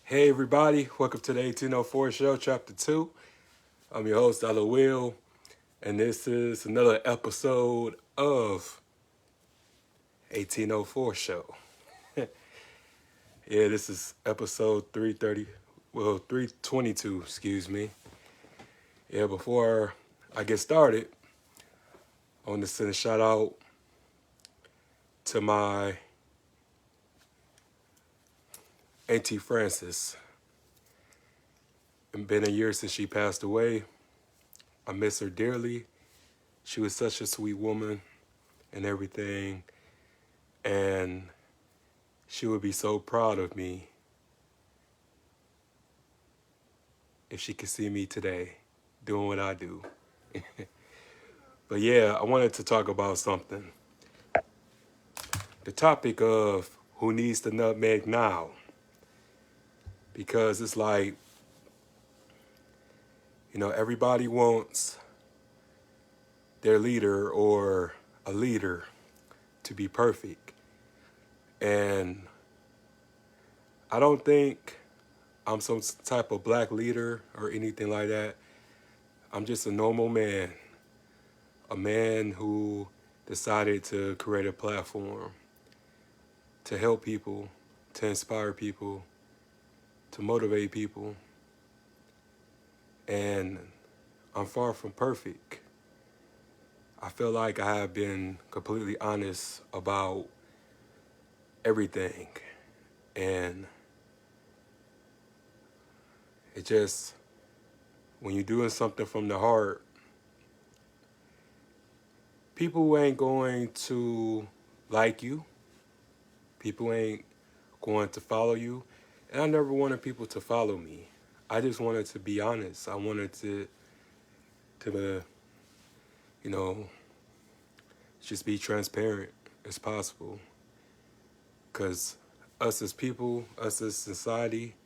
Hey everybody, welcome to the 1804 Show, Chapter 2. I'm your host, Dollar Will, and this is another episode of 1804 Show. Yeah, this is episode 322, excuse me. Yeah, before I get started, I want to send a shout out to my Auntie Frances. It's been a year since she passed away. I miss her dearly. She was such a sweet woman and everything. And she would be so proud of me if she could see me today doing what I do. But yeah, I wanted to talk about something. The topic of who needs the nutmeg now. Because it's like, everybody wants their leader or a leader to be perfect. And I don't think I'm some type of black leader or anything like that. I'm just a normal man. A man who decided to create a platform to help people, to inspire people, to motivate people. And I'm far from perfect. I feel like I have been completely honest about everything. And it just, when you're doing something from the heart, people ain't going to like you. People ain't going to follow you. And I never wanted people to follow me. I just wanted to be honest. I wanted to just be transparent as possible. Because us as people, us as society,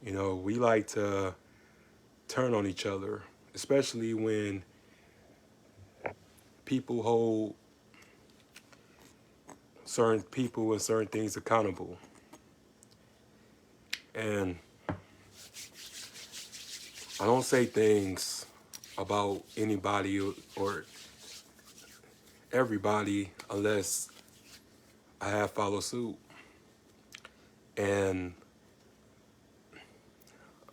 we like to turn on each other, especially when people hold certain people and certain things accountable. And I don't say things about anybody or everybody unless I have followed suit. And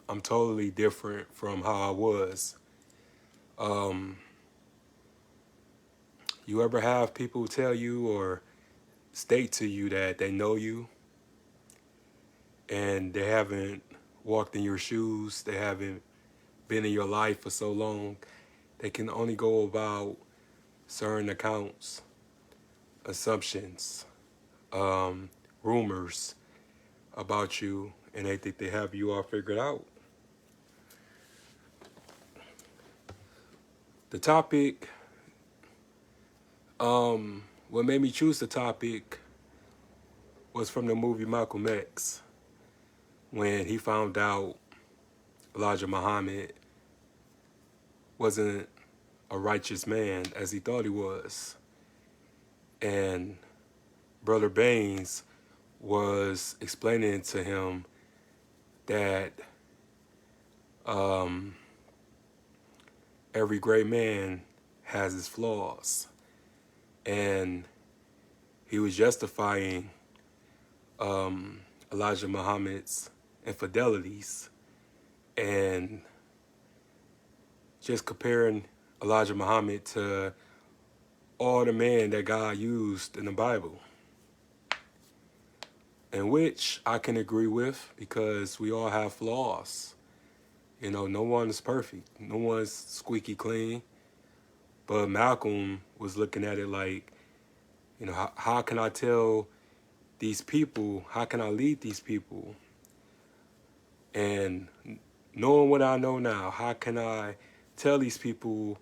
I'm totally different from how I was. You ever have people tell you or state to you that they know you and they haven't walked in your shoes, they haven't been in your life for so long, they can only go about certain accounts, assumptions, rumors about you, and they think they have you all figured out. The topic, what made me choose the topic was from the movie Malcolm X, when he found out Elijah Muhammad wasn't a righteous man as he thought he was. And Brother Baines was explaining to him that every great man has his flaws. And he was justifying Elijah Muhammad's infidelities and just comparing Elijah Muhammad to all the men that God used in the Bible. And which I can agree with because we all have flaws. No one's perfect. No one's squeaky clean. But Malcolm was looking at it like, how can I tell these people, how can I lead these people? And knowing what I know now, how can I tell these people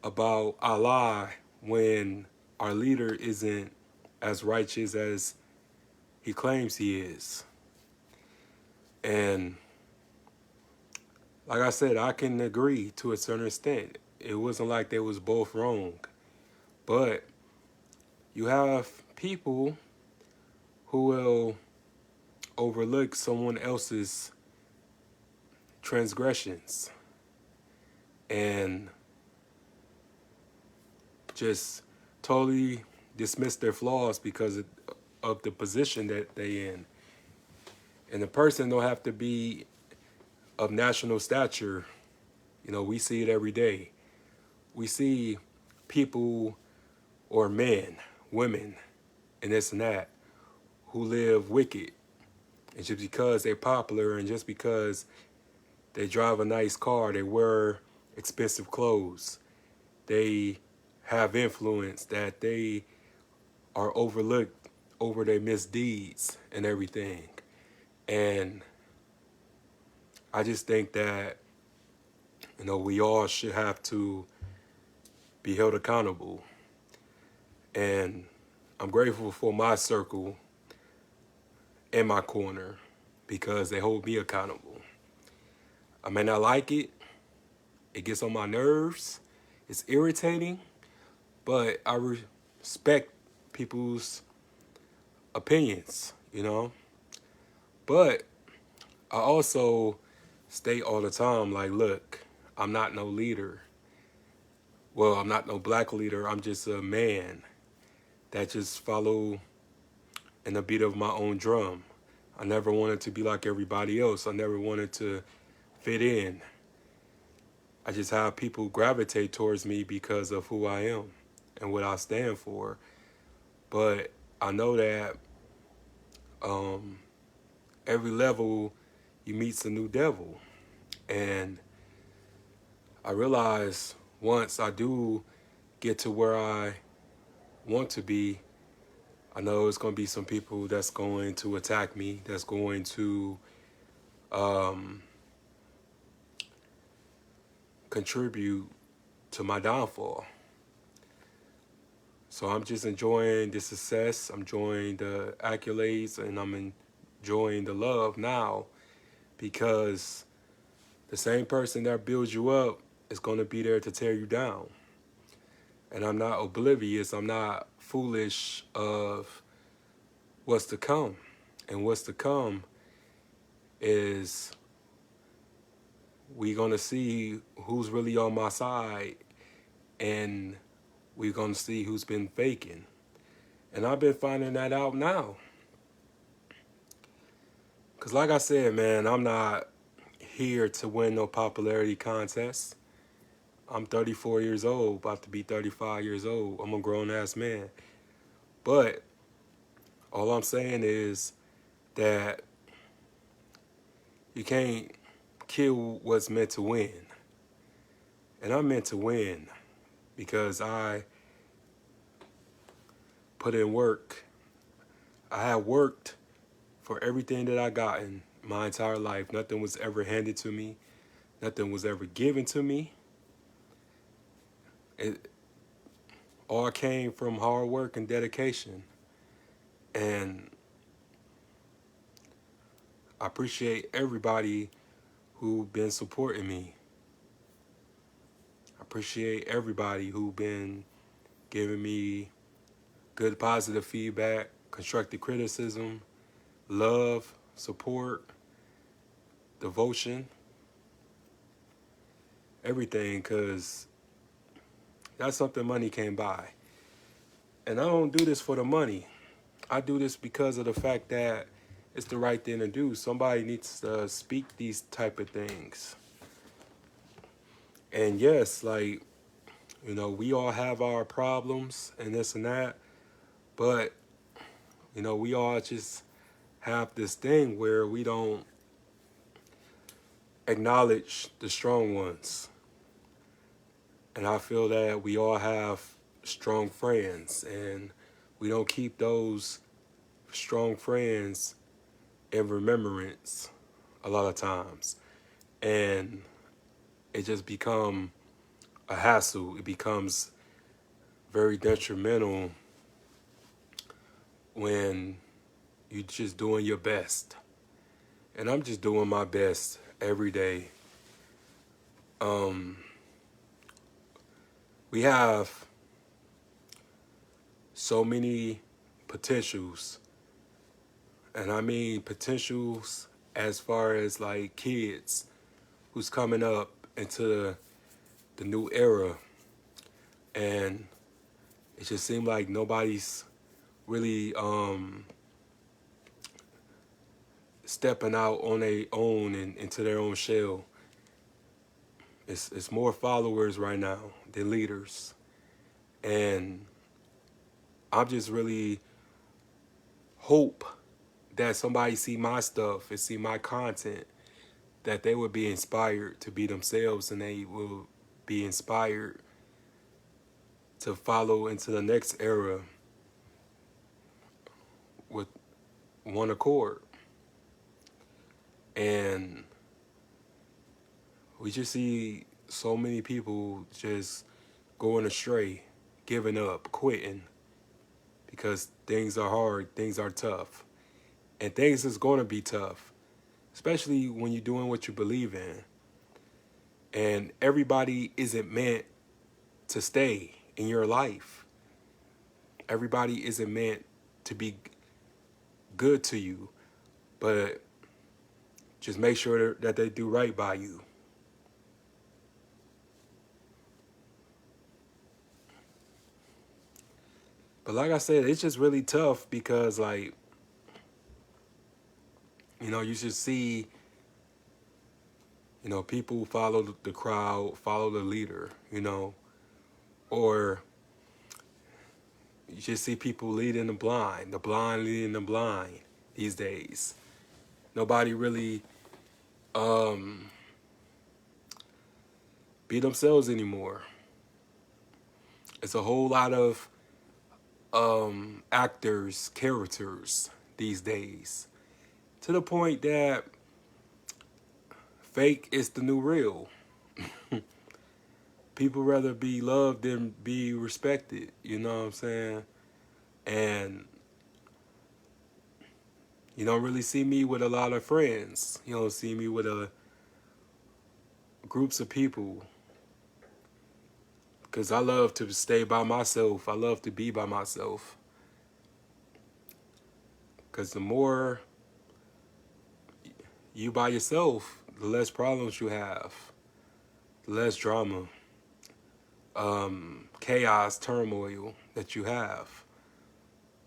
about Allah when our leader isn't as righteous as he claims he is? And like I said, I can agree to a certain extent. It wasn't like they was both wrong. But you have people who will overlook someone else's transgressions and just totally dismiss their flaws because of the position that they in. And the person don't have to be of national stature. You know, we see it every day. We see people or men, women, and this and that who live wicked. And just because they're popular and just because they drive a nice car, they wear expensive clothes, they have influence, that they are overlooked over their misdeeds and everything. And I just think that, you know, we all should have to be held accountable. And I'm grateful for my circle in my corner because they hold me accountable. I may not like it. It gets on my nerves. It's irritating, but I respect people's opinions, you know. But I also state all the time, like, look, I'm not no leader. Well, I'm not no black leader. I'm just a man that just follow in the beat of my own drum. I never wanted to be like everybody else. I never wanted to fit in. I just have people gravitate towards me because of who I am and what I stand for. But I know that every level you meet's a new devil. And I realize once I do get to where I want to be, I know it's going to be some people that's going to attack me, that's going to contribute to my downfall. So I'm just enjoying the success, I'm enjoying the accolades, and I'm enjoying the love now because the same person that builds you up is going to be there to tear you down. And I'm not oblivious, I'm not foolish of what's to come. And what's to come is we're going to see who's really on my side, and we're going to see who's been faking. And I've been finding that out now. Because like I said, man, I'm not here to win no popularity contest. I'm 34 years old, about to be 35 years old. I'm a grown-ass man. But all I'm saying is that you can't kill what's meant to win. And I'm meant to win because I put in work. I have worked for everything that I gotten my entire life. Nothing was ever handed to me. Nothing was ever given to me. It all came from hard work and dedication. And I appreciate everybody who been supporting me. I appreciate everybody who been giving me good positive feedback, constructive criticism, love, support, devotion, everything, because that's something money can't buy. And I don't do this for the money. I do this because of the fact that it's the right thing to do. Somebody needs to speak these type of things. And yes, like, you know, we all have our problems and this and that, but, you know, we all just have this thing where we don't acknowledge the strong ones. And I feel that we all have strong friends, and we don't keep those strong friends in remembrance a lot of times. And it just become a hassle. It becomes very detrimental when you're just doing your best. And I'm just doing my best every day. We have so many potentials And I mean potentials as far as like kids who's coming up into the new era. And it just seemed like nobody's really stepping out on their own and into their own shell. It's more followers right now than leaders. And I'm just really hope that somebody see my stuff and see my content, that they would be inspired to be themselves, and they will be inspired to follow into the next era with one accord. And we just see so many people just going astray, giving up, quitting, because things are hard, things are tough. And things is going to be tough, especially when you're doing what you believe in. And everybody isn't meant to stay in your life. Everybody isn't meant to be good to you, but just make sure that they do right by you. But like I said, it's just really tough because, like, you should see, people follow the crowd, follow the leader, or you just see people leading the blind leading the blind these days. Nobody really be themselves anymore. It's a whole lot of actors, characters these days, to the point that fake is the new real. People rather be loved than be respected, you know what I'm saying? And you don't really see me with a lot of friends. You don't see me with groups of people, because I love to stay by myself. I love to be by myself. Because the more you by yourself, the less problems you have, the less drama, chaos, turmoil that you have.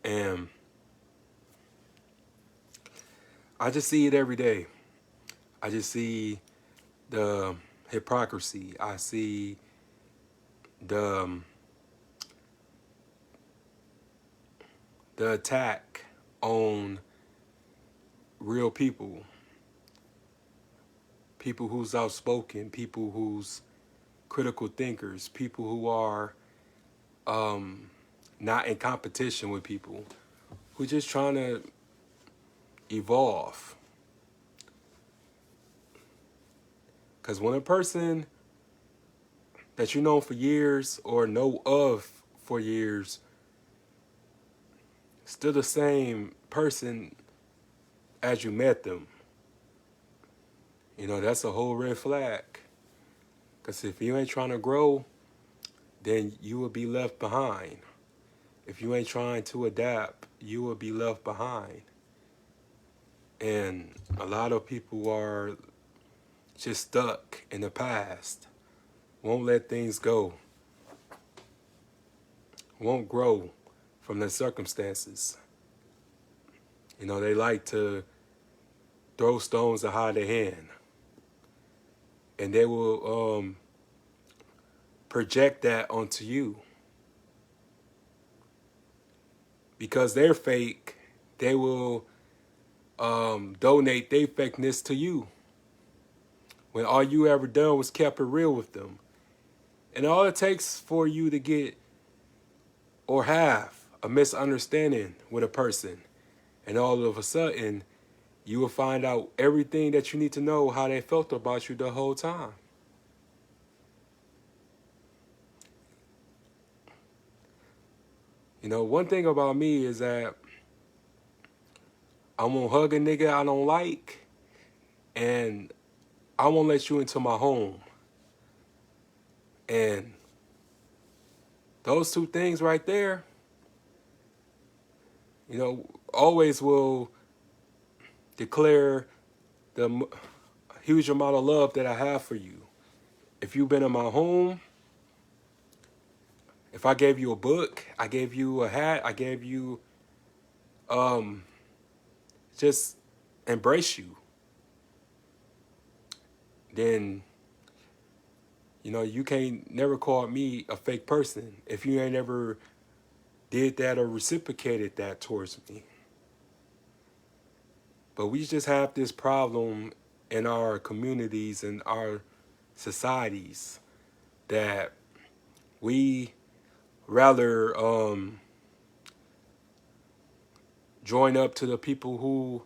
And I just see it every day. I just see the hypocrisy. I see the attack on real people. People who's outspoken, people who's critical thinkers, people who are not in competition with people, who just trying to evolve. Because when a person that you know for years or know of for years still the same person as you met them, that's a whole red flag. Because if you ain't trying to grow, then you will be left behind. If you ain't trying to adapt, you will be left behind. And a lot of people are just stuck in the past, won't let things go, won't grow from their circumstances. They like to throw stones and hide their hand. And they will project that onto you. Because they're fake, they will donate their fakeness to you, when all you ever done was kept it real with them. And all it takes for you to get or have a misunderstanding with a person, and all of a sudden you will find out everything that you need to know, how they felt about you the whole time. One thing about me is that I won't hug a nigga I don't like, and I won't let you into my home. And those two things right there, always will declare the huge amount of love that I have for you. If you've been in my home, if I gave you a book, I gave you a hat, I gave you, just embrace you, then, you can't never call me a fake person if you ain't ever did that or reciprocated that towards me. But we just have this problem in our communities and our societies that we rather join up to the people who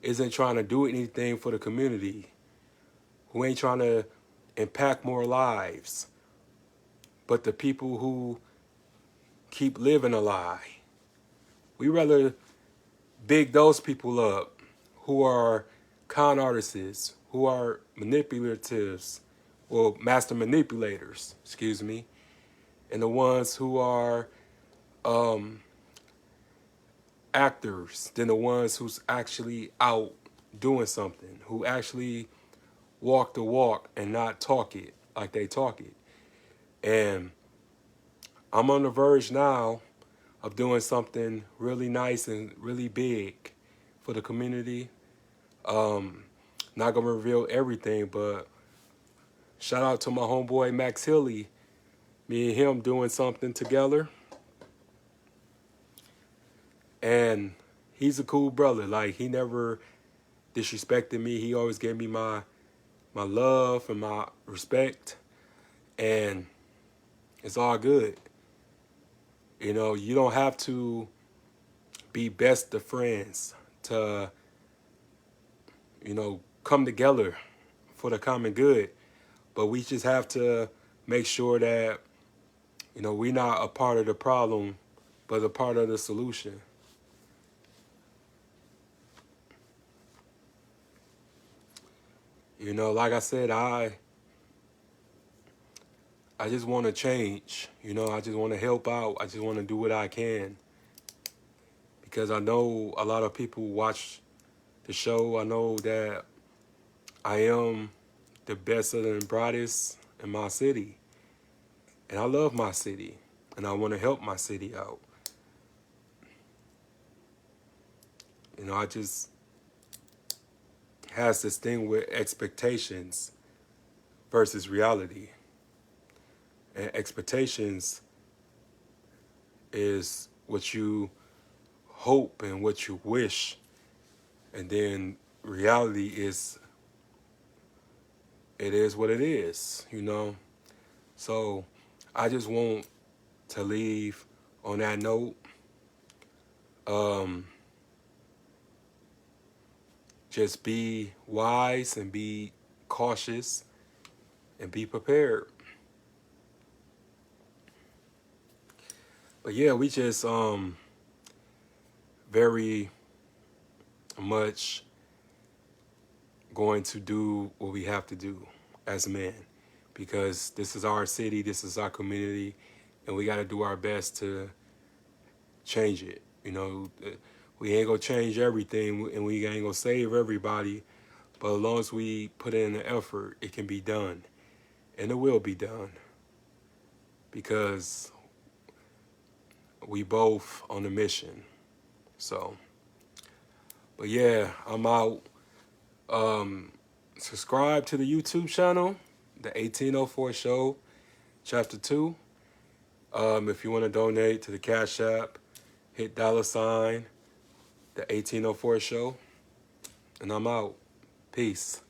isn't trying to do anything for the community, who ain't trying to impact more lives, but the people who keep living a lie. We rather big those people up who are con artists, who are manipulatives, well, master manipulators, excuse me, and the ones who are actors than the ones who's actually out doing something, who actually walk the walk and not talk it like they talk it. And I'm on the verge now of doing something really nice and really big for the community. Not gonna reveal everything, but shout out to my homeboy Max Hilly. Me and him doing something together. And he's a cool brother. Like, he never disrespected me. He always gave me my love and my respect. And it's all good. You don't have to be best of friends to, come together for the common good. But we just have to make sure that, we're not a part of the problem, but a part of the solution. Like I said, I just want to change. I just want to help out. I just want to do what I can. Because I know a lot of people watch the show. I know that I am the best and brightest in my city. And I love my city. And I want to help my city out. I just has this thing with expectations versus reality. And expectations is what you hope and what you wish. And then reality is, it is what it is, So I just want to leave on that note. Just be wise and be cautious and be prepared. But yeah, we just very much going to do what we have to do as men, because this is our city, this is our community, and we got to do our best to change it. We ain't gonna change everything, and we ain't gonna save everybody, but as long as we put in the effort, it can be done, and it will be done, because we both on a mission. So, but yeah, I'm out. Subscribe to the YouTube channel, the 1804 Show, Chapter 2. If you want to donate to the Cashapp, hit $, the 1804 Show. And I'm out. Peace.